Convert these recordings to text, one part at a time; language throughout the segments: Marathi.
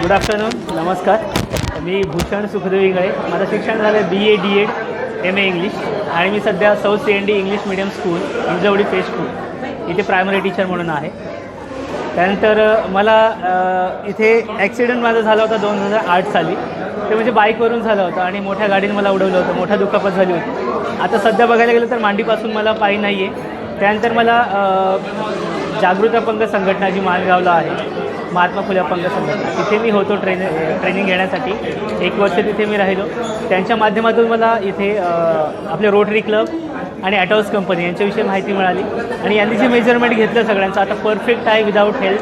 गुड आफ्टरनून, नमस्कार. मी भूषण सुखदेव इंगळे. माझं शिक्षण झालं BA DEd MA इंग्लिश आणि मी सध्या South CND English medium school Hinjawadi phase school इथे प्रायमरी टीचर म्हणून आहे. त्यानंतर मला इथे ॲक्सिडेंट माझा झाला होता 2008 साली. ते म्हणजे बाईकवरून झालं होतं आणि मोठ्या गाडीने मला उडवलं होतं. मोठा दुखापत झाली होती. आता सध्या बघायला गेलं तर मांडीपासून मला पायी नाही आहे. त्यानंतर मला जागृत अपंग संघटना जी माणगावला आहे, महात्मा फुले अपंग संघटना, तिथे मी होतो ट्रेनिंग घेण्यासाठी. 1 वर्ष तिथे मी राहिलो. त्यांच्या माध्यमातून मला इथे आपले रोटरी क्लब आणि ॲटॉस कंपनी यांच्याविषयी माहिती मिळाली आणि यांनी जे मेजरमेंट घेतलं सगळ्यांचं आता परफेक्ट आहे विदाऊट हेल्प.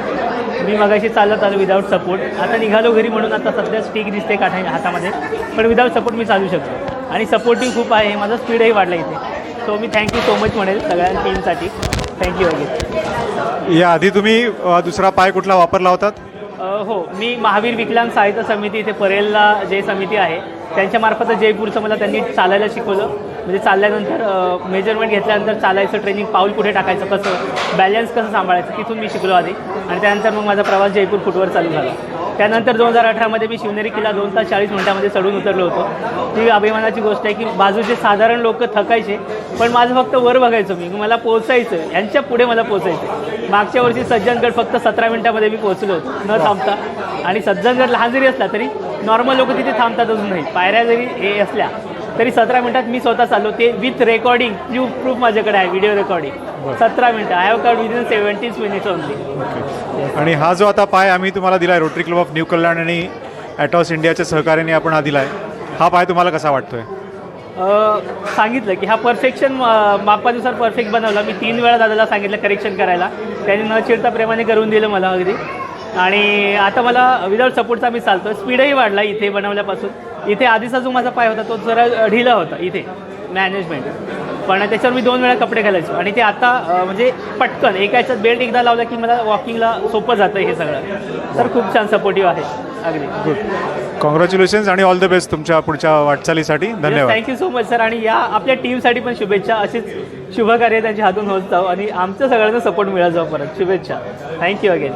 मी मगाशी चालत आलो विदाऊट सपोर्ट. आता निघालो घरी म्हणून आता सध्या स्टिक दिसते हातामध्ये, पण विदाऊट सपोर्ट मी चालू शकतो आणि सपोर्टिंग खूप आहे. माझा स्पीडही वाढला इथे. सो मी थँक्यू सो मच म्हणेल सगळ्या टीमसाठी. थँक्यू वगैरे. याआधी तुम्ही दुसरा पाय कुठला वापरला होतात? हो, मी महावीर विकलांग सहायता समिती इथे परेलला जे समिती आहे त्यांच्यामार्फत जयपूरचं मला त्यांनी चालायला शिकवलं. म्हणजे चालल्यानंतर मेजरमेंट घेतल्यानंतर चालायचं ट्रेनिंग, पाऊल कुठे टाकायचं, कसं बॅलन्स कसं सांभाळायचं, तिथून मी शिकलो आधी. आणि त्यानंतर मग माझा प्रवास जयपूर फुटवर चालू झाला. त्यानंतर 2018मध्ये मी शिवनेरी किल्ला 2 तास 40 मिनिटांमध्ये चढून उतरलो होतो. ती अभिमानाची गोष्ट आहे की बाजूचे साधारण लोक थकायचे, पण माझं फक्त वर बघायचो मी, मला पोहोचायचं, यांच्या पुढे मला पोहोचायचं. मागच्या वर्षी सज्जनगड फक्त 17 मिनिटांमध्ये मी पोहोचलो होतो न थांबता. आणि सज्जनगड लहान जरी असला तरी नॉर्मल लोक तिथे थांबतात अजून नाही. पायऱ्या जरी हे असल्या तरी 17 मिनिटात मी स्वतः चाललो. ते विथ रेकॉर्डिंग प्रूफ माझ्याकडे आहे, व्हिडिओ रेकॉर्डिंग. 17 मिनिटं I have covered within 70 minutes only. आणि हा जो आता पाय आम्ही तुम्हाला दिला आहे, रोटरी क्लब ऑफ न्यू कल्याण आणि ॲटॉस इंडियाच्या सहकार्याने आपण हा दिला आहे, हा पाय तुम्हाला कसा वाटतोय? सांगितलं की हा परफेक्शन मापानुसार परफेक्ट बनवला. मी 3 वेळा दादाला सांगितलं करेक्शन करायला. त्यांनी न चिडता प्रेमाने करून दिलं मला अगदी. आणि आता मला विदाऊट सपोर्टचा मी चालतो. स्पीडही वाढला इथे बनवल्यापासून. इथे आधीचा जो माझा पाय होता तो जरा ढिला होता इथे मॅनेजमेंट, पण त्याच्यावर मी 2 वेळा कपडे घालायचो. आणि ते आता म्हणजे पटकन एका याच्यात बेल्ट एकदा लावला की मला वॉकिंगला सोपं जातं हे सगळं. तर खूप छान सपोर्टिव्ह आहे अगदी. गुड. कॉंग्रॅच्युलेशन्स आणि ऑल द बेस्ट तुमच्या पुढच्या वाटचालीसाठी. धन्यवाद. Thank you so much sir. आणि या आपल्या टीमसाठी पण शुभेच्छा. अशीच शुभकार्य त्यांच्या हातून होत जाऊ आणि आमच्या सगळ्यांना सपोर्ट मिळत जाऊ परत. शुभेच्छा. Thank you again.